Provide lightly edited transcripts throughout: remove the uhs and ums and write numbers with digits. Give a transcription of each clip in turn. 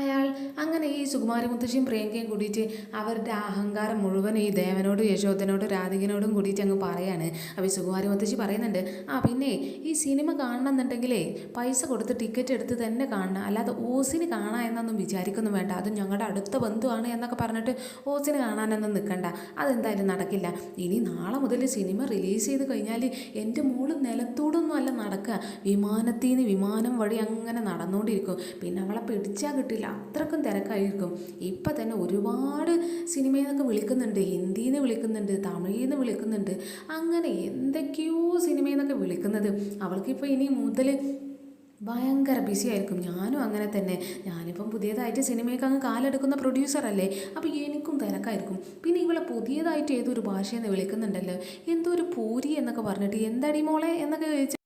അയാൾ അങ്ങനെ ഈ സുകുമാരി മുത്തശ്ശിയും പ്രിയങ്കയും കൂടിയിട്ട് അവരുടെ അഹങ്കാരം മുഴുവൻ ഈ ദേവനോടും യശോദനോടും രാധികനോടും കൂടിയിട്ട് അങ്ങ് പറയാണ്. അപ്പോൾ ഈ സുകുമാരി മുത്തശ്ശി പറയുന്നുണ്ട്, പിന്നെ ഈ സിനിമ കാണണമെന്നുണ്ടെങ്കിലേ പൈസ കൊടുത്ത് ടിക്കറ്റ് എടുത്ത് തന്നെ കാണണം, അല്ലാതെ ഓസിന് കാണാൻ എന്നൊന്നും വിചാരിക്കൊന്നും വേണ്ട. അതും ഞങ്ങളുടെ അടുത്ത ബന്ധുവാണ് എന്നൊക്കെ പറഞ്ഞിട്ട് ഓസിന് കാണാനൊന്നും നിൽക്കണ്ട, അതെന്തായാലും നടക്കില്ല. ഇനി നാളെ മുതൽ സിനിമ റിലീസ് ചെയ്ത് കഴിഞ്ഞാൽ എൻ്റെ മോള് നിലത്തോടൊന്നും അല്ല നടക്കുക, വിമാനത്തിൽ നിന്ന് വിമാനം വഴി അങ്ങനെ നടന്നുകൊണ്ടിരിക്കും. പിന്നെ അവളെ പിടിച്ചാൽ കിട്ടില്ല, അത്രക്കും തിരക്കായിരിക്കും. ഇപ്പം തന്നെ ഒരുപാട് സിനിമയിൽ നിന്നൊക്കെ വിളിക്കുന്നുണ്ട്, ഹിന്ദിയിൽ നിന്ന് വിളിക്കുന്നുണ്ട്, തമിഴിൽ നിന്ന് വിളിക്കുന്നുണ്ട്, അങ്ങനെ എന്തൊക്കെയോ സിനിമയിൽ നിന്നൊക്കെ വിളിക്കുന്നത്. അവൾക്കിപ്പോൾ ഇനി മുതൽ ഭയങ്കര ബിസി ആയിരിക്കും. ഞാനും അങ്ങനെ തന്നെ. ഞാനിപ്പം പുതിയതായിട്ട് സിനിമയ്ക്ക് അങ്ങ് കാലെടുക്കുന്ന പ്രൊഡ്യൂസറല്ലേ, അപ്പോൾ എനിക്കും തിരക്കായിരിക്കും. പിന്നെ ഇവളെ പുതിയതായിട്ട് ഏതൊരു ഭാഷയെന്ന് വിളിക്കുന്നുണ്ടല്ലോ, എന്തോ ഒരു പൂരി എന്നൊക്കെ പറഞ്ഞിട്ട്, എന്താടി മോളെ എന്നൊക്കെ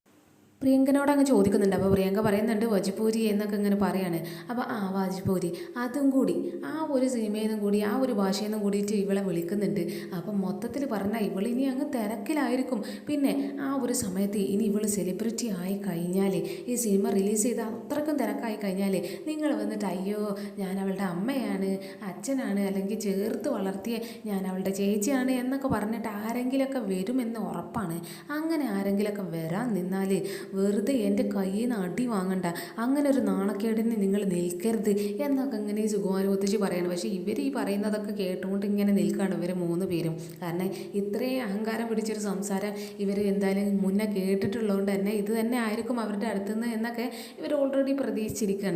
പ്രിയങ്കനോട് അങ്ങ് ചോദിക്കുന്നുണ്ട്. അപ്പോൾ പ്രിയങ്ക പറയുന്നുണ്ട് വജിപൂരി എന്നൊക്കെ ഇങ്ങനെ പറയാണ്. അപ്പോൾ വാജിപൂരി അതും കൂടി ആ ഒരു സിനിമയിൽ നിന്നും കൂടി ആ ഒരു ഭാഷയിൽ നിന്നും കൂടിയിട്ട് ഇവളെ വിളിക്കുന്നുണ്ട്. അപ്പം മൊത്തത്തിൽ പറഞ്ഞാൽ ഇവളിനി അങ്ങ് തിരക്കിലായിരിക്കും. പിന്നെ ആ ഒരു സമയത്ത് ഇനി ഇവൾ സെലിബ്രിറ്റി ആയി കഴിഞ്ഞാൽ, ഈ സിനിമ റിലീസ് ചെയ്ത് അത്രക്കും തിരക്കായി കഴിഞ്ഞാൽ നിങ്ങൾ വന്നിട്ട് അയ്യോ ഞാൻ അവളുടെ അമ്മയാണ്, അച്ഛനാണ്, അല്ലെങ്കിൽ ചേർത്ത് വളർത്തിയ ഞാൻ അവളുടെ ചേച്ചിയാണ് എന്നൊക്കെ പറഞ്ഞിട്ട് ആരെങ്കിലുമൊക്കെ വരുമെന്ന് ഉറപ്പാണ്. അങ്ങനെ ആരെങ്കിലുമൊക്കെ വരാൻ നിന്നാൽ വെറുതെ എൻ്റെ കയ്യിൽ നിന്ന് അടി വാങ്ങണ്ട, അങ്ങനെ ഒരു നാണക്കേടിന് നിങ്ങൾ നിൽക്കരുത് എന്നൊക്കെ ഇങ്ങനെ ഈ സുകുമാരി മുത്തശ്ശി പറയണം. പക്ഷേ ഇവർ ഈ പറയുന്നതൊക്കെ കേട്ടുകൊണ്ട് ഇങ്ങനെ നിൽക്കുകയാണ് ഇവർ 3 പേരും. കാരണം ഇത്രയും അഹങ്കാരം പിടിച്ചൊരു സംസാരം ഇവർ എന്തായാലും മുന്നേ കേട്ടിട്ടുള്ളതുകൊണ്ട് തന്നെ ഇത് തന്നെ ആയിരിക്കും അവരുടെ അടുത്തുനിന്ന് എന്നൊക്കെ ഇവർ ഓൾറെഡി പ്രതീക്ഷിച്ചിരിക്കുകയാണ്.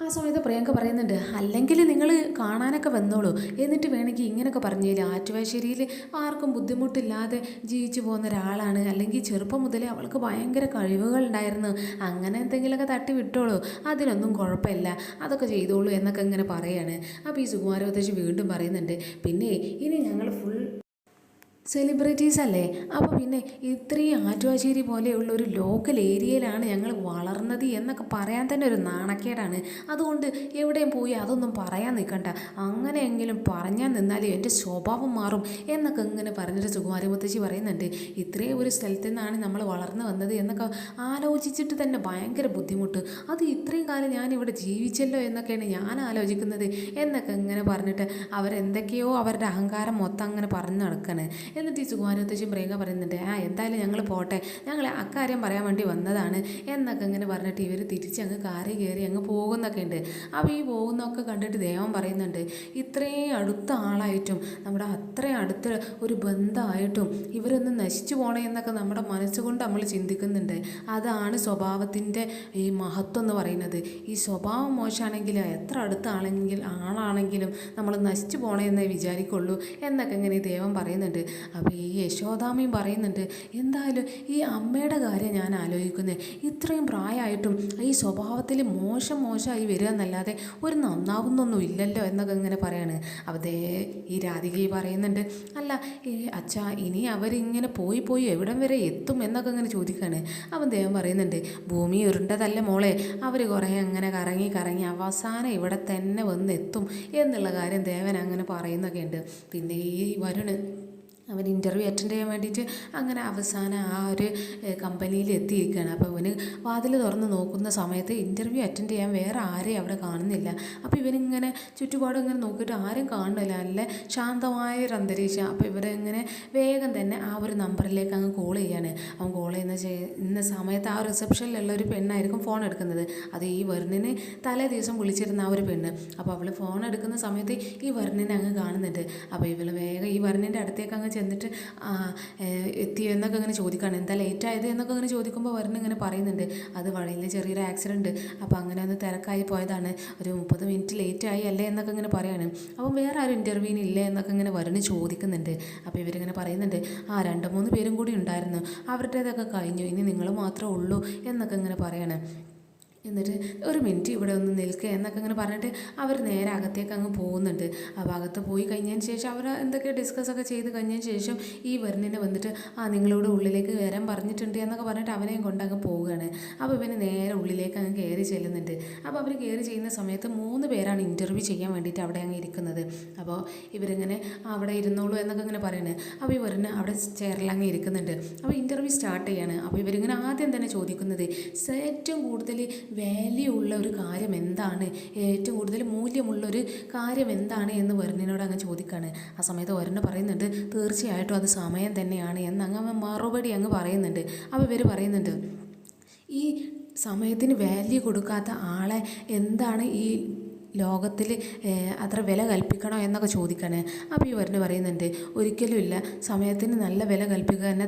ആ സമയത്ത് പ്രിയങ്ക പറയുന്നുണ്ട്, അല്ലെങ്കിൽ നിങ്ങൾ കാണാനൊക്കെ വന്നോളൂ, എന്നിട്ട് വേണമെങ്കിൽ ഇങ്ങനെയൊക്കെ പറഞ്ഞേല് ആറ്റുവാശ്ശേരിയിൽ ആർക്കും ബുദ്ധിമുട്ടില്ലാതെ ജീവിച്ചു പോകുന്ന ഒരാളാണ്, അല്ലെങ്കിൽ ചെറുപ്പം മുതലേ അവൾക്ക് ഭയങ്കര കഴിവുകൾ ഉണ്ടായിരുന്നു, അങ്ങനെ എന്തെങ്കിലുമൊക്കെ തട്ടി വിട്ടോളൂ, അതിനൊന്നും കുഴപ്പമില്ല, അതൊക്കെ ചെയ്തോളൂ എന്നൊക്കെ ഇങ്ങനെ പറയാണ്. അപ്പോൾ ഈ സുകുമാരവതേശ് വീണ്ടും പറയുന്നുണ്ട്, പിന്നെ ഇനി ഞങ്ങൾ ഫുൾ സെലിബ്രിറ്റീസ് അല്ലേ, അപ്പോൾ പിന്നെ ഇത്രയും ആറ്റുവാശ്ശേരി പോലെയുള്ള ഒരു ലോക്കൽ ഏരിയയിലാണ് ഞങ്ങൾ വളർന്നത് എന്നൊക്കെ പറയാൻ തന്നെ ഒരു നാണക്കേടാണ്. അതുകൊണ്ട് എവിടെയും പോയി അതൊന്നും പറയാൻ നിൽക്കണ്ട, അങ്ങനെയെങ്കിലും പറഞ്ഞാൽ നിന്നാൽ എൻ്റെ സ്വഭാവം മാറും എന്നൊക്കെ ഇങ്ങനെ പറഞ്ഞിട്ട് സുകുമാരി മുത്തശ്ശി പറയുന്നുണ്ട്. ഇത്രയും ഒരു സ്ഥലത്തു നിന്നാണ് നമ്മൾ വളർന്നു വന്നത് എന്നൊക്കെ ആലോചിച്ചിട്ട് തന്നെ ഭയങ്കര ബുദ്ധിമുട്ട്, അത് ഇത്രയും കാലം ഞാനിവിടെ ജീവിച്ചല്ലോ എന്നൊക്കെയാണ് ഞാൻ ആലോചിക്കുന്നത് എന്നൊക്കെ ഇങ്ങനെ പറഞ്ഞിട്ട് അവരെന്തൊക്കെയോ അവരുടെ അഹങ്കാരം മൊത്തം അങ്ങനെ പറഞ്ഞു നടക്കുകയാണ്. എന്നിട്ട് ഈ സുകുമാരത്തശ്ശി പ്രിയങ്ക പറയുന്നുണ്ട്, എന്തായാലും ഞങ്ങൾ പോട്ടെ, ഞങ്ങൾ അക്കാര്യം പറയാൻ വേണ്ടി വന്നതാണ് എന്നൊക്കെ ഇങ്ങനെ പറഞ്ഞിട്ട് ഇവർ തിരിച്ചങ്ങ് കാറി കയറി അങ്ങ് പോകുന്നൊക്കെ ഉണ്ട്. അപ്പോൾ ഈ പോകുന്നതൊക്കെ കണ്ടിട്ട് ദേവൻ പറയുന്നുണ്ട്, ഇത്രയും അടുത്ത ആളായിട്ടും നമ്മുടെ അത്രയും അടുത്ത ഒരു ബന്ധമായിട്ടും ഇവരൊന്ന് നശിച്ചു പോകണേ എന്നൊക്കെ നമ്മുടെ മനസ്സുകൊണ്ട് നമ്മൾ ചിന്തിക്കുന്നുണ്ട്. അതാണ് സ്വഭാവത്തിൻ്റെ ഈ മഹത്വം എന്ന് പറയുന്നത്. ഈ സ്വഭാവം മോശമാണെങ്കിൽ എത്ര അടുത്ത ആളാണെങ്കിലും നമ്മൾ നശിച്ചു പോകണേ എന്നേ വിചാരിക്കുള്ളൂ എന്നൊക്കെ ഇങ്ങനെ ദേവൻ പറയുന്നുണ്ട്. അപ്പോൾ ഈ യശോദാമ്മയും പറയുന്നുണ്ട്, എന്തായാലും ഈ അമ്മയുടെ കാര്യം ഞാൻ ആലോചിക്കുന്നത്, ഇത്രയും പ്രായമായിട്ടും ഈ സ്വഭാവത്തിൽ മോശമായി വരിക എന്നല്ലാതെ ഒരു നന്നാവുന്നൊന്നും ഇല്ലല്ലോ എന്നൊക്കെ ഇങ്ങനെ പറയാണ്. അപ്പോൾ ഈ രാധിക പറയുന്നുണ്ട്, അല്ല അച്ഛാ ഇനി അവരിങ്ങനെ പോയി എവിടം വരെ എത്തും എന്നൊക്കെ ഇങ്ങനെ ചോദിക്കുകയാണ്. അവൻ ദേവൻ പറയുന്നുണ്ട്, ഭൂമി ഉരുണ്ടതല്ല മോളെ, അവർ കുറേ അങ്ങനെ കറങ്ങി അവസാനം ഇവിടെ തന്നെ വന്നെത്തും എന്നുള്ള കാര്യം ദേവൻ അങ്ങനെ പറയുന്നൊക്കെ ഉണ്ട്. പിന്നെ ഈ വരുണ് അവൻ ഇൻ്റർവ്യൂ അറ്റൻഡ് ചെയ്യാൻ വേണ്ടിയിട്ട് അങ്ങനെ അവസാനം ആ ഒരു കമ്പനിയിൽ എത്തിയിരിക്കുകയാണ്. അപ്പോൾ ഇവന് വാതിൽ തുറന്ന് നോക്കുന്ന സമയത്ത് ഇൻ്റർവ്യൂ അറ്റൻഡ് ചെയ്യാൻ വേറെ ആരെയും അവിടെ കാണുന്നില്ല. അപ്പോൾ ഇവനിങ്ങനെ ചുറ്റുപാടും ഇങ്ങനെ നോക്കിയിട്ട് ആരും കാണുന്നില്ല, നല്ല ശാന്തമായൊരു അന്തരീക്ഷം. അപ്പോൾ ഇവരിങ്ങനെ വേഗം തന്നെ ആ ഒരു നമ്പറിലേക്ക് അങ്ങ് കോൾ ചെയ്യാണ്. അവൻ കോൾ ചെയ്യുന്ന സമയത്ത് ആ റിസപ്ഷനിലുള്ള ഒരു പെണ്ണായിരിക്കും ഫോൺ എടുക്കുന്നത്. അത് ഈ വരുണിന് തലേ ദിവസം വിളിച്ചിരുന്ന ആ ഒരു പെണ്ണ്. അപ്പോൾ അവൾ ഫോൺ എടുക്കുന്ന സമയത്ത് ഈ വരുണിനെ അങ്ങ് കാണുന്നുണ്ട്. അപ്പോൾ ഇവൾ വേഗം ഈ വരുണിൻ്റെ അടുത്തേക്ക് അങ്ങ് ചെന്നിട്ട് എത്തി എന്നൊക്കെ ഇങ്ങനെ ചോദിക്കുകയാണ്, എന്താ ലേറ്റ് ആയത് എന്നൊക്കെ ഇങ്ങനെ ചോദിക്കുമ്പോൾ വരുന്ന ഇങ്ങനെ പറയുന്നുണ്ട്, അത് വഴിയിൽ ചെറിയൊരു ആക്സിഡൻറ്റ്, അപ്പോൾ അങ്ങനെ ഒന്ന് തിരക്കായി പോയതാണ്, ഒരു 30 മിനിറ്റ് ലേറ്റ് ആയി അല്ലേ എന്നൊക്കെ ഇങ്ങനെ പറയാണ്. അപ്പം വേറെ ആരും ഇൻ്റർവ്യൂവിന് ഇല്ലേ എന്നൊക്കെ ഇങ്ങനെ വരുന്ന ചോദിക്കുന്നുണ്ട്. അപ്പോൾ ഇവരിങ്ങനെ പറയുന്നുണ്ട്, 2-3 പേരും കൂടി ഉണ്ടായിരുന്നു, അവരുടേതൊക്കെ കഴിഞ്ഞു, ഇനി നിങ്ങൾ മാത്രമേ ഉള്ളൂ എന്നൊക്കെ ഇങ്ങനെ പറയാണ്. എന്നിട്ട് ഒരു മിനിറ്റ് ഇവിടെ ഒന്ന് നിൽക്കുക എന്നൊക്കെ ഇങ്ങനെ പറഞ്ഞിട്ട് അവർ നേരെ അകത്തേക്ക് അങ്ങ് പോകുന്നുണ്ട്. അപ്പോൾ അകത്ത് പോയി കഴിഞ്ഞതിന് ശേഷം അവർ എന്തൊക്കെ ഡിസ്കസൊക്കെ ചെയ്ത് കഴിഞ്ഞതിന് ശേഷം ഈ വരുണിനെ വന്നിട്ട് നിങ്ങളോട് ഉള്ളിലേക്ക് വരാൻ പറഞ്ഞിട്ടുണ്ട് എന്നൊക്കെ പറഞ്ഞിട്ട് അവനെയും കൊണ്ടങ്ങ് പോവുകയാണ്. അപ്പോൾ ഇവന് നേരെ ഉള്ളിലേക്ക് അങ്ങ് കയറി ചെല്ലുന്നുണ്ട്. അപ്പോൾ അവർ കയറി ചെയ്യുന്ന സമയത്ത് 3 പേരാണ് ഇൻ്റർവ്യൂ ചെയ്യാൻ വേണ്ടിയിട്ട് അവിടെ അങ്ങ് ഇരിക്കുന്നത്. അപ്പോൾ ഇവരിങ്ങനെ അവിടെ ഇരുന്നോളൂ എന്നൊക്കെ ഇങ്ങനെ പറയുന്നത്. അപ്പോൾ ഈ വരുണ് അവിടെ ചെയറിലങ്ങ് ഇരിക്കുന്നുണ്ട്. അപ്പോൾ ഇൻ്റർവ്യൂ സ്റ്റാർട്ട് ചെയ്യാണ്. അപ്പോൾ ഇവരിങ്ങനെ ആദ്യം തന്നെ ചോദിക്കുന്നത് ഏറ്റവും കൂടുതൽ വാല്യൂ ഉള്ള ഒരു കാര്യം എന്താണ്, ഏറ്റവും കൂടുതൽ മൂല്യമുള്ളൊരു കാര്യം എന്താണ് എന്ന് വരുണിനോട് അങ്ങ് ചോദിക്കുകയാണ്. ആ സമയത്ത് വരുണ് പറയുന്നുണ്ട് തീർച്ചയായിട്ടും അത് സമയം തന്നെയാണ് എന്ന് അങ്ങ് മറുപടി അങ്ങ് പറയുന്നുണ്ട്. അപ്പോൾ ഇവർ പറയുന്നുണ്ട് ഈ സമയത്തിന് വാല്യൂ കൊടുക്കാത്ത ആളെ എന്താണ് ഈ ലോകത്തിൽ അത്ര വില കൽപ്പിക്കണോ എന്നൊക്കെ ചോദിക്കണേ. അപ്പോൾ ഈ വരുണ് പറയുന്നുണ്ട് ഒരിക്കലും ഇല്ല, സമയത്തിന് നല്ല വില കൽപ്പിക്കുക തന്നെ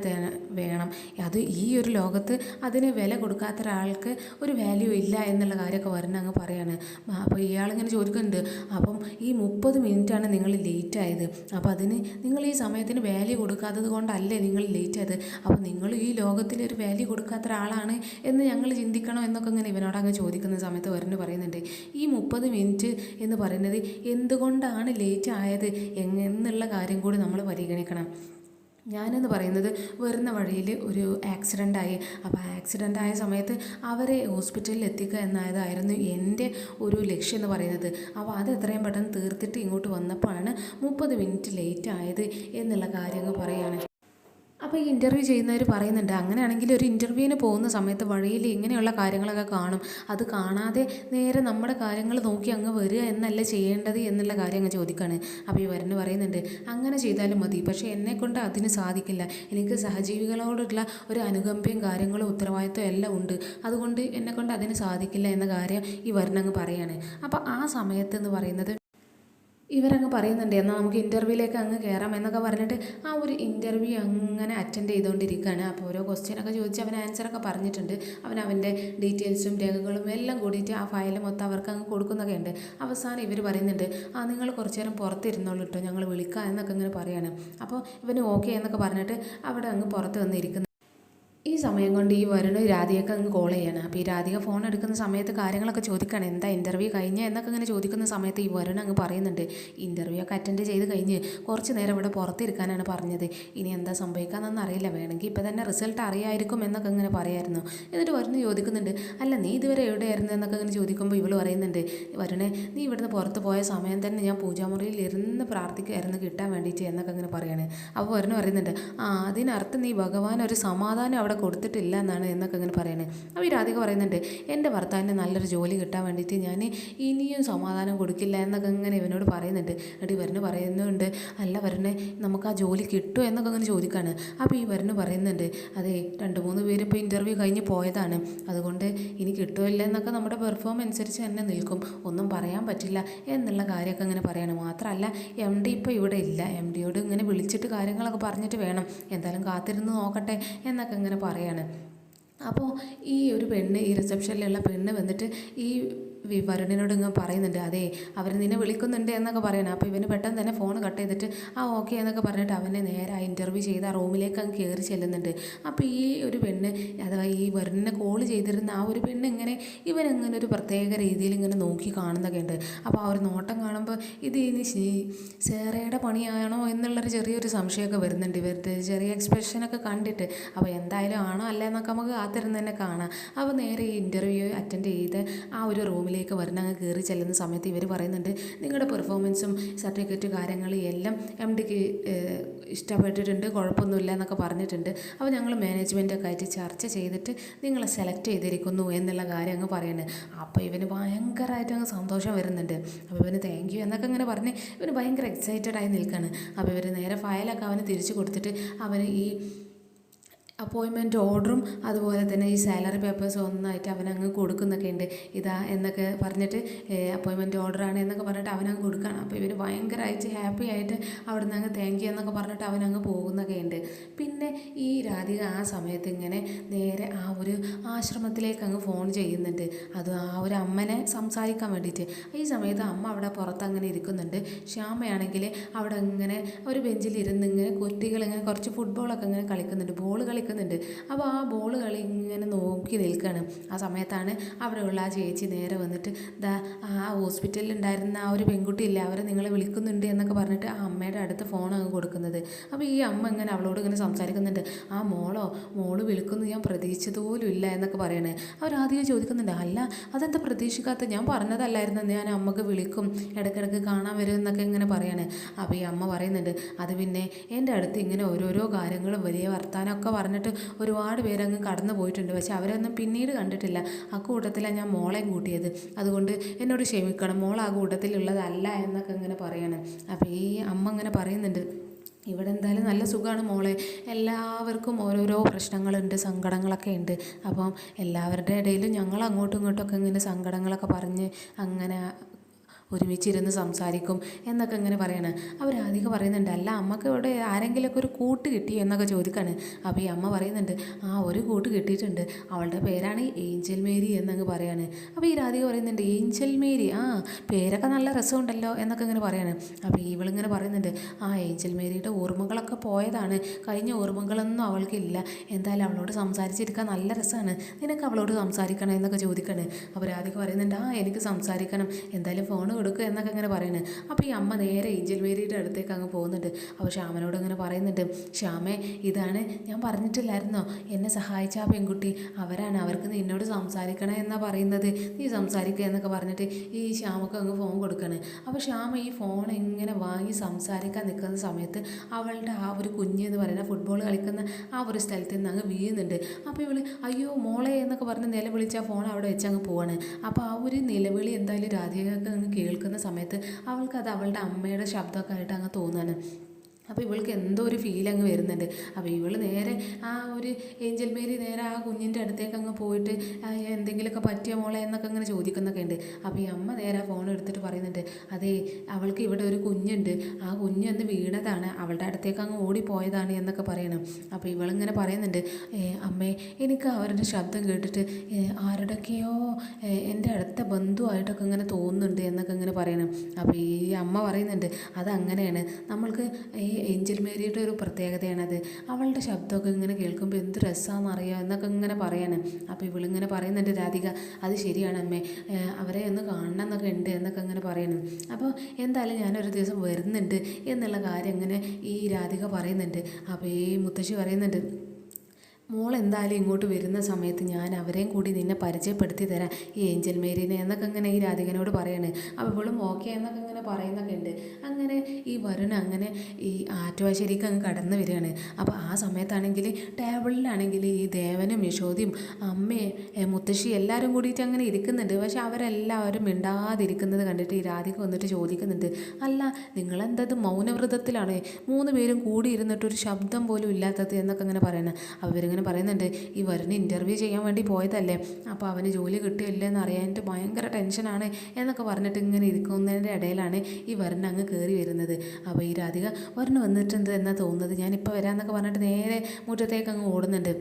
വേണം. അത് ഈ ഒരു ലോകത്ത് അതിന് വില കൊടുക്കാത്ത ഒരാൾക്ക് ഒരു വാല്യൂ ഇല്ല എന്നുള്ള കാര്യമൊക്കെ വരുണ് അങ്ങ് പറയാണ്. അപ്പോൾ ഇയാളിങ്ങനെ ചോദിക്കുന്നുണ്ട് അപ്പം ഈ 30 മിനിറ്റാണ് നിങ്ങൾ ലേറ്റ് ആയത്, അപ്പോൾ അതിന് നിങ്ങൾ ഈ സമയത്തിന് വാല്യൂ കൊടുക്കാത്തത് കൊണ്ടല്ലേ നിങ്ങൾ ലേറ്റ് ആയത്, അപ്പോൾ നിങ്ങൾ ഈ ലോകത്തിൽ ഒരു വാല്യൂ കൊടുക്കാത്ത ഒരാളാണ് എന്ന് ഞങ്ങൾ ചിന്തിക്കണോ എന്നൊക്കെ ഇങ്ങനെ ഇവനോട് അങ്ങ് ചോദിക്കുന്ന സമയത്ത് വരുണ് പറയുന്നുണ്ട് ഈ 30 മിനിറ്റ് എന്ന് പറയുന്നത് എന്തുകൊണ്ടാണ് ലേറ്റ് ആയത് എന്നുള്ള കാര്യം കൂടി നമ്മൾ പരിഗണിക്കണം. ഞാനെന്ന് പറയുന്നത് വരുന്ന വഴിയിൽ ഒരു ആക്സിഡൻ്റായി. അപ്പോൾ ആക്സിഡൻ്റ് ആയ സമയത്ത് അവരെ ഹോസ്പിറ്റലിൽ എത്തിക്കുക എന്നതായിരുന്നു എൻ്റെ ഒരു ലക്ഷ്യം എന്ന് പറയുന്നത്. അപ്പോൾ അത് എത്രയും പെട്ടെന്ന് തീർത്തിട്ട് ഇങ്ങോട്ട് വന്നപ്പോഴാണ് 30 മിനിറ്റ് ലേറ്റ് ആയത് എന്നുള്ള കാര്യങ്ങൾ പറയുകയാണ്. അപ്പോൾ ഈ ഇൻ്റർവ്യൂ ചെയ്യുന്നവർ പറയുന്നുണ്ട് അങ്ങനെയാണെങ്കിൽ ഒരു ഇൻ്റർവ്യൂവിന് പോകുന്ന സമയത്ത് വഴിയിൽ ഇങ്ങനെയുള്ള കാര്യങ്ങളൊക്കെ കാണും, അത് കാണാതെ നേരെ നമ്മുടെ കാര്യങ്ങൾ നോക്കി അങ്ങ് വരിക എന്നല്ല ചെയ്യേണ്ടത് എന്നുള്ള കാര്യം അങ്ങ് ചോദിക്കുകയാണ്. അപ്പോൾ ഈ വരുണ് പറയുന്നുണ്ട് അങ്ങനെ ചെയ്താലും മതി, പക്ഷേ എന്നെക്കൊണ്ട് അതിന് സാധിക്കില്ല, എനിക്ക് സഹജീവികളോടുള്ള ഒരു അനുകമ്പയും കാര്യങ്ങളും ഉത്തരവാദിത്വം എല്ലാം ഉണ്ട്, അതുകൊണ്ട് എന്നെക്കൊണ്ട് അതിന് സാധിക്കില്ല എന്ന കാര്യം ഈ വരുണ് അങ്ങ് പറയാണ്. അപ്പോൾ ആ സമയത്ത് എന്ന് പറയുന്നത് ഇവരങ്ങ് പറയുന്നുണ്ട് എന്നാൽ നമുക്ക് ഇൻ്റർവ്യൂവിലേക്ക് അങ്ങ് കയറാം എന്നൊക്കെ പറഞ്ഞിട്ട് ആ ഒരു ഇൻ്റർവ്യൂ അങ്ങനെ അറ്റൻഡ് ചെയ്തുകൊണ്ടിരിക്കുകയാണ്. അപ്പോൾ ഓരോ ക്വസ്റ്റ്യനൊക്കെ ചോദിച്ച് അവൻ ആൻസറൊക്കെ പറഞ്ഞിട്ടുണ്ട്. അവൻ്റെ ഡീറ്റെയിൽസും രേഖകളും എല്ലാം കൂടിയിട്ട് ആ ഫയൽ മൊത്തം അവർക്ക് അങ്ങ് കൊടുക്കുന്നൊക്കെ ഉണ്ട്. അവസാനം ഇവർ പറയുന്നുണ്ട് നിങ്ങൾ കുറച്ച് നേരം പുറത്തിരുന്നോളൂ കേട്ടോ, ഞങ്ങൾ വിളിക്കാം എന്നൊക്കെ ഇങ്ങനെ പറയാണ്. അപ്പോൾ ഇവന് ഓക്കെ എന്നൊക്കെ പറഞ്ഞിട്ട് അവിടെ അങ്ങ് പുറത്ത് വന്നിരിക്കുന്നു. ഈ സമയം കൊണ്ട് ഈ വരുണ് രാധികയൊക്കെ അങ്ങ് കോൾ ചെയ്യണം. അപ്പോൾ ഈ രാധിക ഫോൺ എടുക്കുന്ന സമയത്ത് കാര്യങ്ങളൊക്കെ ചോദിക്കുകയാണ് എന്താ ഇൻ്റർവ്യൂ കഴിഞ്ഞ എന്നൊക്കെ ഇങ്ങനെ ചോദിക്കുന്ന സമയത്ത് ഈ വരുണ് അങ്ങ് പറയുന്നുണ്ട് ഇൻ്റർവ്യൂ ഒക്കെ അറ്റൻഡ് ചെയ്ത് കഴിഞ്ഞ് കുറച്ച് നേരം ഇവിടെ പുറത്തിരിക്കാനാണ് പറഞ്ഞത്, ഇനി എന്താ സംഭവിക്കാമെന്നൊന്നും അറിയില്ല, വേണമെങ്കിൽ ഇപ്പോൾ തന്നെ റിസൾട്ട് അറിയായിരിക്കും എന്നൊക്കെ ഇങ്ങനെ പറയായിരുന്നു. എന്നിട്ട് വരുണ് ചോദിക്കുന്നുണ്ട് അല്ല നീ ഇതുവരെ എവിടെയായിരുന്നു എന്നൊക്കെ ഇങ്ങനെ ചോദിക്കുമ്പോൾ ഇവൾ പറയുന്നുണ്ട് വരുണേ നീ ഇവിടുന്ന് പുറത്ത് പോയ സമയം തന്നെ ഞാൻ പൂജാമുറിയിൽ ഇരുന്ന് പ്രാർത്ഥിക്കുമായിരുന്നു കിട്ടാൻ വേണ്ടിയിട്ട് എന്നൊക്കെ ഇങ്ങനെ പറയാണ്. അപ്പോൾ വരുണ് പറയുന്നുണ്ട് അതിനർത്ഥം നീ ഭഗവാൻ ഒരു സമാധാനം അവിടെ കൊടുത്തിട്ടില്ല എന്നാണ് എന്നൊക്കെ ഇങ്ങനെ പറയുന്നത്. അപ്പോൾ ഈ രാധിക പറയുന്നുണ്ട് എൻ്റെ ഭർത്താവിന് നല്ലൊരു ജോലി കിട്ടാൻ വേണ്ടിയിട്ട് ഞാൻ ഇനിയും സമാധാനം കൊടുക്കില്ല എന്നൊക്കെ ഇങ്ങനെ ഇവനോട് പറയുന്നുണ്ട്. എന്നിട്ട് വരുണ് പറയുന്നുണ്ട് അല്ല വരുണേ നമുക്ക് ആ ജോലി കിട്ടുമോ എന്നൊക്കെ ഇങ്ങനെ ചോദിക്കുകയാണ്. അപ്പോൾ ഈ വരുണ് പറയുന്നുണ്ട് അതെ 2-3 പേര് ഇപ്പോൾ ഇൻ്റർവ്യൂ കഴിഞ്ഞ് പോയതാണ്, അതുകൊണ്ട് ഇനി കിട്ടുമില്ല എന്നൊക്കെ നമ്മുടെ പെർഫോം അനുസരിച്ച് തന്നെ നിൽക്കും, ഒന്നും പറയാൻ പറ്റില്ല എന്നുള്ള കാര്യമൊക്കെ ഇങ്ങനെ പറയാണ്. മാത്രമല്ല MD ഇപ്പോൾ ഇവിടെ ഇല്ല, MDയോട് ഇങ്ങനെ വിളിച്ചിട്ട് കാര്യങ്ങളൊക്കെ പറഞ്ഞിട്ട് വേണം, എന്തായാലും കാത്തിരുന്ന് നോക്കട്ടെ എന്നൊക്കെ ഇങ്ങനെ പറയാണ്. അപ്പോൾ ഈ ഒരു പെണ്ണ് ഈ റിസപ്ഷനിലുള്ള പെണ്ണ് വന്നിട്ട് ഈ വരുണിനോട് ഇങ്ങനെ പറയുന്നുണ്ട് അതെ അവർ നിന്നെ വിളിക്കുന്നുണ്ട് എന്നൊക്കെ പറയണം. അപ്പോൾ ഇവന് പെട്ടെന്ന് തന്നെ ഫോൺ കട്ട് ചെയ്തിട്ട് ഓക്കെ എന്നൊക്കെ പറഞ്ഞിട്ട് അവനെ നേരെ ആ ഇൻ്റർവ്യൂ ചെയ്ത് ആ റൂമിലേക്ക് അങ്ങ് കയറി ചെല്ലുന്നുണ്ട്. അപ്പോൾ ഈ ഒരു പെണ്ണ് അഥവാ ഈ വരുണിനെ കോൾ ചെയ്തിരുന്ന ആ ഒരു പെണ്ണ് ഇങ്ങനെ ഇവനിങ്ങനെ ഒരു പ്രത്യേക രീതിയിൽ ഇങ്ങനെ നോക്കി കാണുന്നൊക്കെ ഉണ്ട്. അപ്പോൾ ആ ഒരു നോട്ടം കാണുമ്പോൾ ഇത് ഇനി സേറയുടെ പണിയാണോ എന്നുള്ളൊരു ചെറിയൊരു സംശയമൊക്കെ വരുന്നുണ്ട് ഇവരുടെ ചെറിയ എക്സ്പ്രഷനൊക്കെ കണ്ടിട്ട്. അപ്പോൾ എന്തായാലും ആണോ അല്ല എന്നൊക്കെ നമുക്ക് കാത്തിരുന്ന് തന്നെ കാണാം. അപ്പോൾ നേരെ ഈ ഇൻ്റർവ്യൂ അറ്റൻഡ് ചെയ്ത് ആ ഒരു റൂമിലേക്ക് വരുണ് അങ്ങ് കയറി ചെല്ലുന്ന സമയത്ത് ഇവർ പറയുന്നുണ്ട് നിങ്ങളുടെ പെർഫോമൻസും സർട്ടിഫിക്കറ്റ് കാര്യങ്ങൾ എല്ലാം MDക്ക് ഇഷ്ടപ്പെട്ടിട്ടുണ്ട്, കുഴപ്പമൊന്നുമില്ല എന്നൊക്കെ പറഞ്ഞിട്ടുണ്ട്. അപ്പോൾ ഞങ്ങൾ മാനേജ്മെൻറ്റൊക്കെ ആയിട്ട് ചർച്ച ചെയ്തിട്ട് നിങ്ങളെ സെലക്ട് ചെയ്തിരിക്കുന്നു എന്നുള്ള കാര്യം അങ്ങ് പറയുന്നത്. അപ്പോൾ ഇവന് ഭയങ്കരമായിട്ട് അങ്ങ് സന്തോഷം വരുന്നുണ്ട്. അപ്പോൾ ഇവന് താങ്ക് യു എന്നൊക്കെ അങ്ങനെ പറഞ്ഞ് ഇവന് ഭയങ്കര എക്സൈറ്റഡ് ആയി നിൽക്കുകയാണ്. അപ്പോൾ ഇവർ നേരെ ഫയലൊക്കെ അവന് തിരിച്ചു കൊടുത്തിട്ട് അവന് ഈ അപ്പോയിൻമെൻറ്റ് ഓർഡറും അതുപോലെ തന്നെ ഈ സാലറി പേപ്പേഴ്സും ഒന്നായിട്ട് അവനങ്ങ് കൊടുക്കുന്നൊക്കെ ഉണ്ട്. ഇതാ എന്നൊക്കെ പറഞ്ഞിട്ട് അപ്പോയിൻമെൻറ്റ് ഓർഡറാണ് എന്നൊക്കെ പറഞ്ഞിട്ട് അവനങ്ങ് കൊടുക്കുകയാണ്. അപ്പോൾ ഇവർ ഭയങ്കരമായിട്ട് ഹാപ്പി ആയിട്ട് അവിടെ നിന്ന് അങ്ങ് താങ്ക് യു എന്നൊക്കെ പറഞ്ഞിട്ട് അവനങ്ങ് പോകുന്നൊക്കെ ഉണ്ട്. പിന്നെ ഈ രാധിക ആ സമയത്ത് ഇങ്ങനെ നേരെ ആ ഒരു ആശ്രമത്തിലേക്ക് അങ്ങ് ഫോൺ ചെയ്യുന്നുണ്ട്, അത് ആ ഒരു അമ്മനെ സംസാരിക്കാൻ വേണ്ടിയിട്ട്. ഈ സമയത്ത് അമ്മ അവിടെ പുറത്ത് അങ്ങനെ ഇരിക്കുന്നുണ്ട്. ശ്യാമയാണെങ്കിൽ അവിടെ ഇങ്ങനെ ഒരു ബെഞ്ചിലിരുന്ന് ഇങ്ങനെ കുട്ടികളിങ്ങനെ കുറച്ച് ഫുട്ബോളൊക്കെ ഇങ്ങനെ കളിക്കുന്നുണ്ട്, ബോൾ കളിക്കുന്നുണ്ട്. അപ്പോൾ ആ ബോൾ കളി ഇങ്ങനെ നോക്കി നിൽക്കുകയാണ്. ആ സമയത്താണ് അവിടെയുള്ള ആ ചേച്ചി നേരെ വന്നിട്ട് ആ ഹോസ്പിറ്റലിൽ ഉണ്ടായിരുന്ന ആ ഒരു പെൺകുട്ടിയില്ലേ അവരെ നിങ്ങളെ വിളിക്കുന്നുണ്ട് എന്നൊക്കെ പറഞ്ഞിട്ട് ആ അമ്മയുടെ അടുത്ത് ഫോൺ അങ്ങ് കൊടുക്കുന്നത്. അപ്പോൾ ഈ അമ്മ ഇങ്ങനെ അവളോട് ഇങ്ങനെ സംസാരിക്കുന്നുണ്ട്, ആ മോള് വിളിക്കുന്നു ഞാൻ പ്രതീക്ഷിച്ചത് പോലും ഇല്ല എന്നൊക്കെ പറയണേ. അവരാദ്യം ചോദിക്കുന്നുണ്ട് അല്ല അതെന്താ പ്രതീക്ഷിക്കാത്ത, ഞാൻ പറഞ്ഞതല്ലായിരുന്നു ഞാൻ അമ്മക്ക് വിളിക്കും ഇടയ്ക്കിടയ്ക്ക് കാണാൻ വരും എന്നൊക്കെ ഇങ്ങനെ പറയാണ്. അപ്പോൾ ഈ അമ്മ പറയുന്നുണ്ട് അത് പിന്നെ എൻ്റെ അടുത്ത് ഇങ്ങനെ ഓരോരോ കാര്യങ്ങളും വലിയ വർത്താനമൊക്കെ പറഞ്ഞിട്ട് പറഞ്ഞിട്ട് ഒരുപാട് പേരങ്ങ് കടന്നു പോയിട്ടുണ്ട്. പക്ഷെ അവരൊന്നും പിന്നീട് കണ്ടിട്ടില്ല. ആ കൂട്ടത്തിലാണ് ഞാൻ മോളെയും കൂട്ടിയത്. അതുകൊണ്ട് എന്നോട് ക്ഷമിക്കണം, മോൾ ആ കൂട്ടത്തിലുള്ളതല്ല എന്നൊക്കെ ഇങ്ങനെ പറയാണ്. അപ്പോൾ ഈ അമ്മ ഇങ്ങനെ പറയുന്നുണ്ട്, ഇവിടെ എന്തായാലും നല്ല സുഖമാണ് മോളെ, എല്ലാവർക്കും ഓരോരോ പ്രശ്നങ്ങളുണ്ട്, സങ്കടങ്ങളൊക്കെ ഉണ്ട്. അപ്പം എല്ലാവരുടെ ഇടയിലും ഞങ്ങൾ അങ്ങോട്ടും ഇങ്ങോട്ടൊക്കെ ഇങ്ങനെ സങ്കടങ്ങളൊക്കെ പറഞ്ഞ് അങ്ങനെ ഒരുമിച്ചിരുന്ന് സംസാരിക്കും എന്നൊക്കെ ഇങ്ങനെ പറയാണ്. അവർ അധികം പറയുന്നുണ്ട്, അല്ല അമ്മക്ക് ഇവിടെ ആരെങ്കിലുമൊക്കെ ഒരു കൂട്ട് കിട്ടിയോ എന്നൊക്കെ ചോദിക്കാണ്. അപ്പോൾ ഈ അമ്മ പറയുന്നുണ്ട്, ആ ഒരു കൂട്ട് കിട്ടിയിട്ടുണ്ട്, അവളുടെ പേരാണ് ഏഞ്ചൽ മേരി എന്നങ്ങ് പറയാണ്. അപ്പോൾ ഈ രാധിക പറയുന്നുണ്ട്, ഏഞ്ചൽ മേരി, ആ പേരൊക്കെ നല്ല രസമുണ്ടല്ലോ എന്നൊക്കെ ഇങ്ങനെ പറയാണ്. അപ്പോൾ ഇവളിങ്ങനെ പറയുന്നുണ്ട്, ആ ഏഞ്ചൽ മേരിയുടെ ഓർമ്മകളൊക്കെ പോയതാണ്, കഴിഞ്ഞ ഓർമ്മകളൊന്നും അവൾക്കില്ല, എന്തായാലും അവളോട് സംസാരിച്ചിരിക്കാൻ നല്ല രസമാണ്, നിനക്ക് അവളോട് സംസാരിക്കണം എന്നൊക്കെ ചോദിക്കാണ്. അപ്പോൾ രാധിക പറയുന്നുണ്ട്, ആ എനിക്ക് സംസാരിക്കണം, എന്തായാലും ഫോൺ കൊടുക്കുക എന്നൊക്കെ ഇങ്ങനെ പറയുന്നത്. അപ്പോൾ ഈ അമ്മ നേരെ ഏഞ്ചൽ മേരിയുടെ അടുത്തേക്ക് അങ്ങ് പോകുന്നുണ്ട്. അപ്പോൾ ശ്യാമനോട് ഇങ്ങനെ പറയുന്നുണ്ട്, ശ്യാമേ ഇതാണ് ഞാൻ പറഞ്ഞിട്ടില്ലായിരുന്നോ എന്നെ സഹായിച്ച ആ പെൺകുട്ടി, അവരാണ്, അവർക്ക് നിന്നോട് സംസാരിക്കണം എന്നാണ് പറയുന്നത്, നീ സംസാരിക്കുക എന്നൊക്കെ പറഞ്ഞിട്ട് ഈ ശ്യാമക്ക് അങ്ങ് ഫോൺ കൊടുക്കുകയാണ്. അപ്പോൾ ശ്യാമ ഈ ഫോൺ ഇങ്ങനെ വാങ്ങി സംസാരിക്കാൻ നിൽക്കുന്ന സമയത്ത് അവളുടെ ആ ഒരു കുഞ്ഞ് എന്ന് പറയുന്ന ഫുട്ബോൾ കളിക്കുന്ന ആ ഒരു സ്ഥലത്ത് നിന്ന് അങ്ങ് വീഴുന്നുണ്ട്. അപ്പോൾ ഇവള് അയ്യോ മോളെ എന്നൊക്കെ പറഞ്ഞ് നിലവിളിച്ച് ആ ഫോൺ അവിടെ വെച്ച് അങ്ങ് പോവാണ്. അപ്പോൾ ആ ഒരു നിലവിളി എന്തായാലും രാധികക്ക് അങ്ങ് കേൾക്കുന്ന സമയത്ത് അവൾക്കത് അവളുടെ അമ്മയുടെ ശബ്ദമൊക്കെ ആയിട്ട് അങ്ങ് തോന്നുകയാണ്. അപ്പോൾ ഇവൾക്ക് എന്തോ ഒരു ഫീൽ അങ്ങ് വരുന്നുണ്ട്. അപ്പോൾ ഇവൾ നേരെ ആ ഒരു ഏഞ്ചൽ മേരി നേരെ ആ കുഞ്ഞിൻ്റെ അടുത്തേക്ക് അങ്ങ് പോയിട്ട് എന്തെങ്കിലുമൊക്കെ പറ്റിയ മോളെ എന്നൊക്കെ അങ്ങനെ ചോദിക്കുന്നൊക്കെ ഉണ്ട്. അപ്പോൾ ഈ അമ്മ നേരെ ആ ഫോൺ എടുത്തിട്ട് പറയുന്നുണ്ട്, അതേ അവൾക്ക് ഇവിടെ ഒരു കുഞ്ഞുണ്ട്, ആ കുഞ്ഞൊന്ന് വീണതാണ്, അവളുടെ അടുത്തേക്ക് അങ്ങ് ഓടിപ്പോയതാണ് എന്നൊക്കെ പറയണം. അപ്പോൾ ഇവളിങ്ങനെ പറയുന്നുണ്ട്, അമ്മേ എനിക്ക് അവരുടെ ശബ്ദം കേട്ടിട്ട് ആരുടെയൊക്കെയോ എൻ്റെ അടുത്ത ബന്ധുവായിട്ടൊക്കെ ഇങ്ങനെ തോന്നുന്നുണ്ട് എന്നൊക്കെ ഇങ്ങനെ പറയണം. അപ്പോൾ ഈ അമ്മ പറയുന്നുണ്ട്, അതങ്ങനെയാണ്, നമ്മൾക്ക് ഈ ഏഞ്ചൽ മേരിയുടെ ഒരു പ്രത്യേകതയാണത്, അവളുടെ ശബ്ദമൊക്കെ ഇങ്ങനെ കേൾക്കുമ്പോൾ എന്ത് രസമാണെന്നറിയാം എന്നൊക്കെ ഇങ്ങനെ പറയാണ്. അപ്പോൾ ഇവളിങ്ങനെ പറയുന്നുണ്ട്, രാധിക അത് ശരിയാണ് അമ്മേ, അവരെ ഒന്ന് കാണണം എന്നൊക്കെ ഉണ്ട് എന്നൊക്കെ ഇങ്ങനെ പറയണം. അപ്പോൾ എന്തായാലും ഞാനൊരു ദിവസം വരുന്നുണ്ട് എന്നുള്ള കാര്യം ഇങ്ങനെ ഈ രാധിക പറയുന്നുണ്ട്. അപ്പോൾ ഈ മുത്തശ്ശി പറയുന്നുണ്ട്, മോൾ എന്തായാലും ഇങ്ങോട്ട് വരുന്ന സമയത്ത് ഞാൻ അവരെയും കൂടി നിന്നെ പരിചയപ്പെടുത്തി തരാം, ഈ ഏഞ്ചൽ മേരീനെ എന്നൊക്കെ ഇങ്ങനെ ഈ രാധികനോട് പറയാണ്. അപ്പോൾ ഇവളും ഓക്കെ എന്നൊക്കെ ഇങ്ങനെ പറയുന്നൊക്കെ ഉണ്ട്. അങ്ങനെ ഈ വരുൺ അങ്ങനെ ഈ ആറ്റുവാശ്ശേരിക്ക് അങ്ങ് കടന്നു വരികയാണ്. അപ്പോൾ ആ സമയത്താണെങ്കിൽ ടേബിളിലാണെങ്കിൽ ഈ ദേവനും യശോദയും അമ്മയും മുത്തശ്ശി എല്ലാവരും കൂടിയിട്ട് അങ്ങനെ ഇരിക്കുന്നുണ്ട്. പക്ഷെ അവരെല്ലാവരും മിണ്ടാതിരിക്കുന്നത് കണ്ടിട്ട് ഈ രാധിക വന്നിട്ട് ചോദിക്കുന്നുണ്ട്, അല്ല നിങ്ങളെന്തത് മൗനവ്രതത്തിലാണ്, 3 പേരും കൂടി ഇരുന്നിട്ട് ഒരു ശബ്ദം പോലും ഇല്ലാത്തത് എന്നൊക്കെ ഇങ്ങനെ പറയണം. അവരിങ്ങനെ പറയുന്നുണ്ട്, ഈ വരുന്ന ഇൻ്റർവ്യൂ ചെയ്യാൻ വേണ്ടി പോയതല്ലേ, അപ്പോൾ അവന് ജോലി കിട്ടിയില്ലേ എന്ന് അറിയാനായിട്ട് ഭയങ്കര ടെൻഷനാണ് എന്നൊക്കെ പറഞ്ഞിട്ട് ഇങ്ങനെ ഇരിക്കുന്നതിൻ്റെ ഇടയിലാണ് ഈ വരുന്ന അങ്ങ് കയറി വരുന്നത്. അപ്പോൾ ഈ രാധിക വരുന്ന വന്നിട്ടുണ്ട് എന്നാണ് തോന്നുന്നത്, ഞാനിപ്പോൾ വരാമെന്നൊക്കെ പറഞ്ഞിട്ട് നേരെ മുറ്റത്തേക്ക് അങ്ങ് ഓടുന്നുണ്ട്.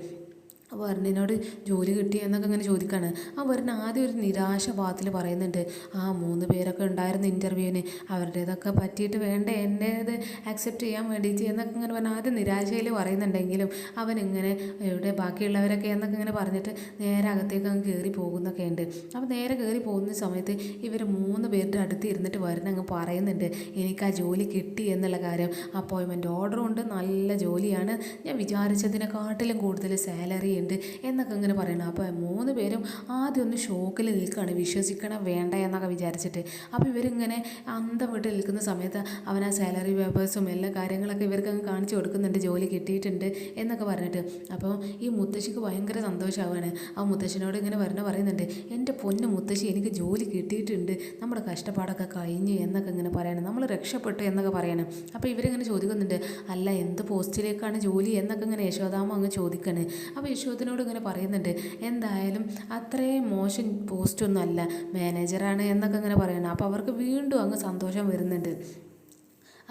അപ്പോൾ വരുണിനോട് ജോലി കിട്ടി എന്നൊക്കെ ഇങ്ങനെ ചോദിക്കുകയാണ്. ആ വരുൺ ആദ്യം ഒരു നിരാശ ഭാവത്തിൽ പറയുന്നുണ്ട്, ആ 3 പേരൊക്കെ ഉണ്ടായിരുന്നു ഇൻ്റർവ്യൂവിന്, അവരുടേതൊക്കെ പറ്റിയിട്ട് വേണ്ട എൻ്റേത് ആക്സെപ്റ്റ് ചെയ്യാൻ വേണ്ടിയിട്ട് എന്നൊക്കെ ഇങ്ങനെ പറഞ്ഞാൽ ആദ്യം നിരാശയിൽ പറയുന്നുണ്ടെങ്കിലും അവൻ ഇങ്ങനെ ഇവിടെ ബാക്കിയുള്ളവരൊക്കെ എന്നൊക്കെ ഇങ്ങനെ പറഞ്ഞിട്ട് നേരെ അകത്തേക്ക് അങ്ങ് കയറി പോകുന്നൊക്കെ ഉണ്ട്. അപ്പോൾ നേരെ കയറി പോകുന്ന സമയത്ത് ഇവർ 3 പേരുടെ അടുത്ത് ഇരുന്നിട്ട് വരുന്ന അങ്ങ് പറയുന്നുണ്ട്, എനിക്ക് ആ ജോലി കിട്ടി എന്നുള്ള കാര്യം, അപ്പോയിൻമെൻറ്റ് ഓർഡറും ഉണ്ട്, നല്ല ജോലിയാണ്, ഞാൻ വിചാരിച്ചതിനെക്കാട്ടിലും കൂടുതൽ സാലറി ഉണ്ട് എന്നൊക്കെ ഇങ്ങനെ പറയണം. അപ്പോൾ 3 പേരും ആദ്യം ഒന്ന് ഷോക്കിൽ നിൽക്കുകയാണ്, വിശ്വസിക്കണം വേണ്ട എന്നൊക്കെ വിചാരിച്ചിട്ട്. അപ്പോൾ ഇവരിങ്ങനെ അന്തം വിട്ട് നിൽക്കുന്ന സമയത്ത് അവൻ ആ സാലറി പേപ്പേഴ്സും എല്ലാ കാര്യങ്ങളൊക്കെ ഇവർക്ക് അങ്ങ് കാണിച്ചു കൊടുക്കുന്നുണ്ട്, ജോലി കിട്ടിയിട്ടുണ്ട് എന്നൊക്കെ പറഞ്ഞിട്ട്. അപ്പോൾ ഈ മുത്തശ്ശിക്ക് ഭയങ്കര സന്തോഷമാവാണ്. ആ മുത്തശ്ശിനോട് ഇങ്ങനെ പറയുന്നുണ്ട്, എൻ്റെ പൊന്ന് മുത്തശ്ശി എനിക്ക് ജോലി കിട്ടിയിട്ടുണ്ട്, നമ്മുടെ കഷ്ടപ്പാടൊക്കെ കഴിഞ്ഞ് എന്നൊക്കെ ഇങ്ങനെ പറയണം, നമ്മൾ രക്ഷപ്പെട്ടു എന്നൊക്കെ പറയണം. അപ്പോൾ ഇവരിങ്ങനെ ചോദിക്കുന്നുണ്ട്, അല്ല എന്ത് പോസ്റ്റിലേക്കാണ് ജോലി എന്നൊക്കെ ഇങ്ങനെ യശോദാമ്മ അങ്ങ് ചോദിക്കണ്. അപ്പോൾ യശോദനോട് ഇങ്ങനെ പറയുന്നുണ്ട്, എന്തായാലും അത്രയും മോശം പോസ്റ്റൊന്നും അല്ല, മാനേജറാണ് എന്നൊക്കെ ഇങ്ങനെ പറയണം. അപ്പോൾ അവർക്ക് വീണ്ടും അങ്ങ് സന്തോഷം വരുന്നുണ്ട്.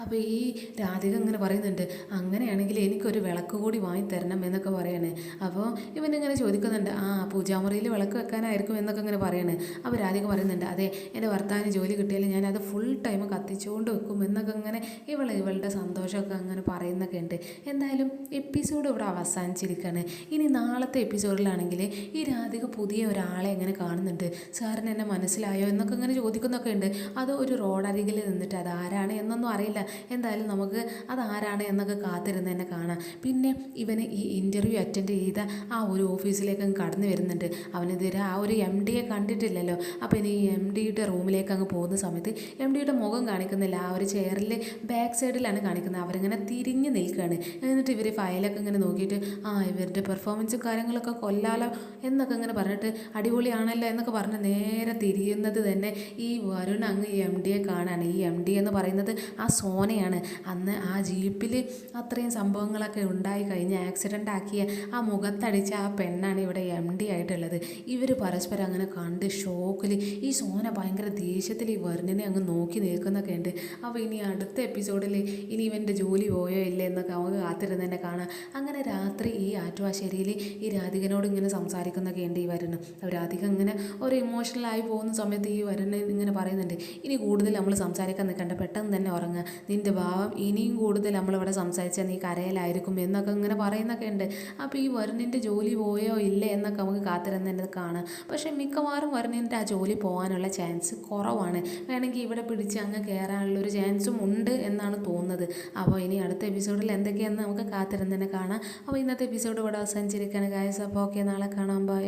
അപ്പോൾ ഈ രാധിക ഇങ്ങനെ പറയുന്നുണ്ട്, അങ്ങനെയാണെങ്കിൽ എനിക്കൊരു വിളക്ക് കൂടി വാങ്ങിത്തരണം എന്നൊക്കെ പറയാണ്. അപ്പോൾ ഇവനിങ്ങനെ ചോദിക്കുന്നുണ്ട്, ആ പൂജാമുറിയിൽ വിളക്ക് വെക്കാനായിരിക്കും എന്നൊക്കെ ഇങ്ങനെ പറയാണ്. അപ്പോൾ രാധിക പറയുന്നുണ്ട്, അതെ എൻ്റെ ഭർത്താവിന് ജോലി കിട്ടിയാലും ഞാനത് ഫുൾ ടൈം കത്തിച്ചുകൊണ്ട് വെക്കും എന്നൊക്കെ ഇങ്ങനെ ഇവളുടെ സന്തോഷമൊക്കെ അങ്ങനെ പറയുന്നൊക്കെ ഉണ്ട്. എന്തായാലും എപ്പിസോഡ് ഇവിടെ അവസാനിച്ചിരിക്കുകയാണ്. ഇനി നാളത്തെ എപ്പിസോഡിലാണെങ്കിൽ ഈ രാധിക പുതിയ ഒരാളെ എങ്ങനെ കാണുന്നുണ്ട്, സാറിന് എന്നെ മനസ്സിലായോ എന്നൊക്കെ ഇങ്ങനെ ചോദിക്കുന്നൊക്കെ ഉണ്ട്. അത് ഒരു റോഡരികിൽ നിന്നിട്ട് അതാരാണ് എന്നൊന്നും അറിയില്ല, എന്തായാലും നമുക്ക് അതാരാണ് എന്നൊക്കെ കാത്തിരുന്ന് തന്നെ കാണാം. പിന്നെ ഇവന് ഈ ഇൻ്റർവ്യൂ അറ്റൻഡ് ചെയ്ത ആ ഒരു ഓഫീസിലേക്ക് അങ്ങ് കടന്നു വരുന്നുണ്ട്. അവനിതുവരെ ആ ഒരു എം ഡിയെ കണ്ടിട്ടില്ലല്ലോ. അപ്പോൾ ഇനി ഈ എം ഡിയുടെ റൂമിലേക്ക് അങ്ങ് പോകുന്ന സമയത്ത് എം ഡിയുടെ മുഖം കാണിക്കുന്നില്ല, ആ ഒരു ചെയറിൽ ബാക്ക് സൈഡിലാണ് കാണിക്കുന്നത്. അവരിങ്ങനെ തിരിഞ്ഞ് നിൽക്കുകയാണ്. എന്നിട്ട് ഇവർ ഫയലൊക്കെ ഇങ്ങനെ നോക്കിയിട്ട് ഇവരുടെ പെർഫോമൻസും കാര്യങ്ങളൊക്കെ കൊല്ലാലോ എന്നൊക്കെ ഇങ്ങനെ പറഞ്ഞിട്ട് അടിപൊളിയാണല്ലോ എന്നൊക്കെ പറഞ്ഞ് നേരെ തിരിയുന്നത് തന്നെ ഈ വരുൺ അങ്ങ് എം ഡിയെ കാണാണ്. ഈ എം ഡി എന്ന് പറയുന്നത് ആ സോനയാണ്. അന്ന് ആ ജീപ്പിൽ അത്രയും സംഭവങ്ങളൊക്കെ ഉണ്ടായി കഴിഞ്ഞ് ആക്സിഡൻ്റ് ആക്കിയ ആ മുഖത്തടിച്ച ആ പെണ്ണാണ് ഇവിടെ എം ഡി ആയിട്ടുള്ളത്. ഇവർ പരസ്പരം അങ്ങനെ കണ്ട് ഷോക്കിൽ ഈ സോന ഭയങ്കര ദേഷ്യത്തിൽ ഈ വരുണിനെ അങ്ങ് നോക്കി നിൽക്കുന്നൊക്കെ ഉണ്ട്. അപ്പോൾ ഇനി അടുത്ത എപ്പിസോഡിൽ ഇനി ഇവൻ്റെ ജോലി പോയോ ഇല്ലേ എന്നൊക്കെ നമുക്ക് കാത്തിരുന്ന് തന്നെ കാണാം. അങ്ങനെ രാത്രി ഈ ആറ്റുവാശ്ശേരിയിൽ ഈ രാധികനോട് ഇങ്ങനെ സംസാരിക്കുന്നൊക്കെ ഉണ്ട് ഈ വരുണ്. രാധിക ഇങ്ങനെ ഒരു ഇമോഷണലായി പോകുന്ന സമയത്ത് ഈ വരുണ് ഇങ്ങനെ പറയുന്നുണ്ട്, ഇനി കൂടുതൽ നമ്മൾ സംസാരിക്കാൻ നിൽക്കണ്ട, പെട്ടെന്ന് തന്നെ ഉറങ്ങുക, നിൻ്റെ ഭാവം ഇനിയും കൂടുതൽ നമ്മളിവിടെ സംസാരിച്ചാൽ നീ കരയിലായിരിക്കും എന്നൊക്കെ ഇങ്ങനെ പറയുന്നൊക്കെ ഉണ്ട്. അപ്പോൾ ഈ വരുണിൻ്റെ ജോലി പോയോ ഇല്ലേ എന്നൊക്കെ നമുക്ക് കാത്തിരുന്ന് തന്നെ കാണാം. പക്ഷേ മിക്കവാറും വരുണിൻ്റെ ആ ജോലി പോകാനുള്ള ചാൻസ് കുറവാണ്. വേണമെങ്കിൽ ഇവിടെ പിടിച്ച് അങ്ങ് കയറാനുള്ളൊരു ചാൻസും ഉണ്ട് എന്നാണ് തോന്നുന്നത്. അപ്പോൾ ഇനി അടുത്ത എപ്പിസോഡിൽ എന്തൊക്കെയാണെന്ന് നമുക്ക് കാത്തിരുന്ന് തന്നെ കാണാം. അപ്പോൾ ഇന്നത്തെ എപ്പിസോഡ് ഇവിടെ അവസാനിച്ചിരിക്കുകയാണ് ഗായ്സ്. അപ്പോൾ ഓക്കെ, നാളെ കാണാം. ബൈ.